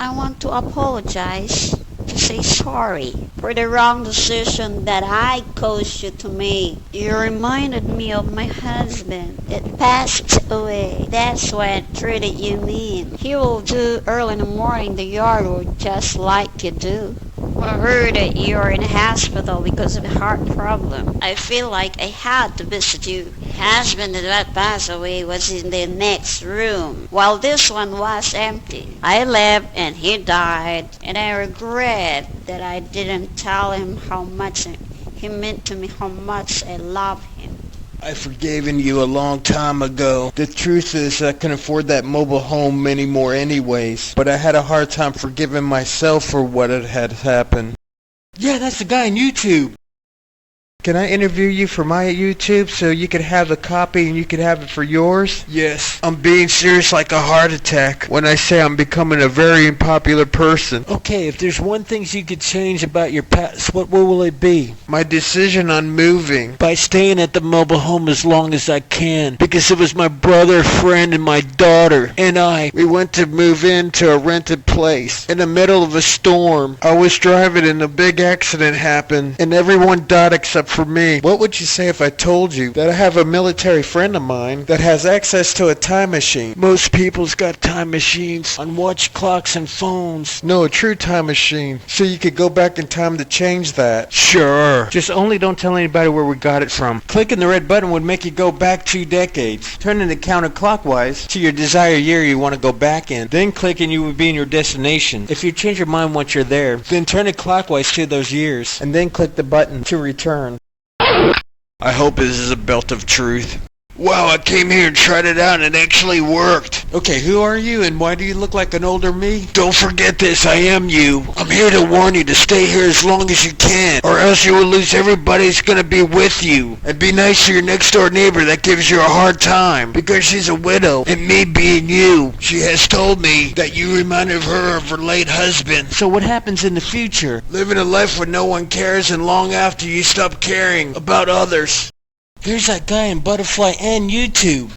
I want to apologize, to say sorry for the wrong decision that I caused you to make. You reminded me of my husband that passed away. That's why I treated you mean. He will do early in the morning the yard work just like you do. I heard that you're in the hospital because of a heart problem. I feel like I had to visit you. The husband that passed away was in the next room, while this one was empty. I left and he died, and I regret that I didn't tell him how much he meant to me, how much I love him. I forgiven you a long time ago. The truth is I couldn't afford that mobile home anymore anyways, but I had a hard time forgiving myself for what had happened. Yeah, that's the guy on YouTube. Can I interview you for my YouTube so you could have the copy and you could have it for yours? Yes, I'm being serious like a heart attack when I say I'm becoming a very unpopular person. Okay, if there's one thing you could change about your past, what will it be? My decision on moving. By staying at the mobile home as long as I can, because it was my brother, friend, and my daughter, and we went to move into a rented place in the middle of a storm. I was driving and a big accident happened and everyone died except for me. What would you say if I told you that I have a military friend of mine that has access to a time machine? Most people's got time machines on watch clocks and phones. No, a true time machine, so you could go back in time to change that. Sure. Just only don't tell anybody where we got it from. Clicking the red button would make you go back 2 decades. Turning it counterclockwise to your desired year you want to go back in. Then clicking you would be in your destination. If you change your mind once you're there, then turn it clockwise to those years. And then click the button to return. I hope this is a belt of truth. Wow, I came here and tried it out and it actually worked. Okay, who are you and why do you look like an older me? Don't forget this, I am you. I'm here to warn you to stay here as long as you can, or else you will lose everybody who's gonna be with you. And be nice to your next door neighbor that gives you a hard time, because she's a widow, and me being you, she has told me that you reminded her of her late husband. So what happens in the future? Living a life where no one cares and long after you stop caring about others. Here's that guy in Butterfly and YouTube.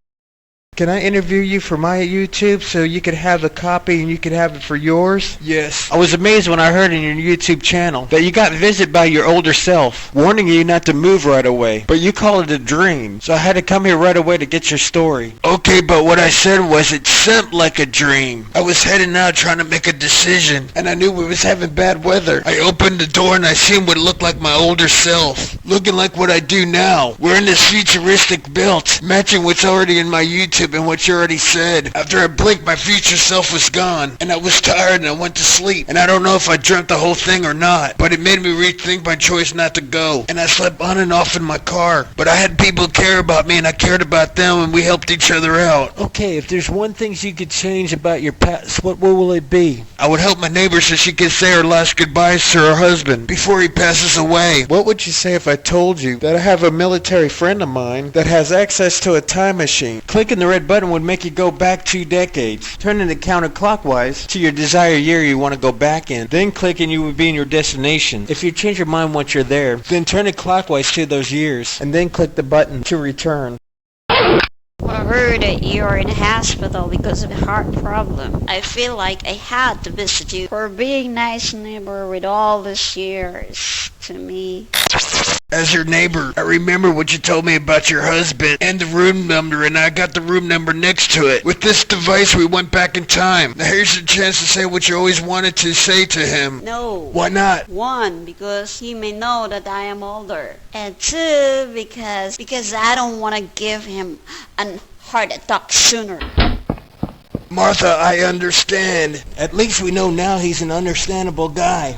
Can I interview you for my YouTube so you could have the copy and you could have it for yours? Yes. I was amazed when I heard in your YouTube channel that you got visited by your older self, warning you not to move right away. But you call it a dream, so I had to come here right away to get your story. Okay, but what I said was it seemed like a dream. I was heading out trying to make a decision, and I knew we was having bad weather. I opened the door and I seen what looked like my older self, looking like what I do now, wearing this futuristic belt, matching what's already in my YouTube and what you already said. After I blinked, my future self was gone, and I was tired and I went to sleep, and I don't know if I dreamt the whole thing or not, but it made me rethink my choice not to go, and I slept on and off in my car, but I had people care about me and I cared about them and we helped each other out. Okay, if there's one thing you could change about your past, what will it be? I would help my neighbor so she could say her last goodbyes to her husband before he passes away. What would you say if I told you that I have a military friend of mine that has access to a time machine? Clicking the red button would make you go back 2 decades. Turning it counterclockwise to your desired year you want to go back in. Then clicking you would be in your destination. If you change your mind once you're there, then turn it clockwise to those years. And then click the button to return. I heard that you're in the hospital because of a heart problem. I feel like I had to visit you for being nice neighbor with all these years to me. As your neighbor, I remember what you told me about your husband and the room number, and I got the room number next to it. With this device, we went back in time. Now here's your chance to say what you always wanted to say to him. No. Why not? 1, because he may know that I am older. And 2, because I don't want to give him a heart attack sooner. Martha, I understand. At least we know now he's an understandable guy.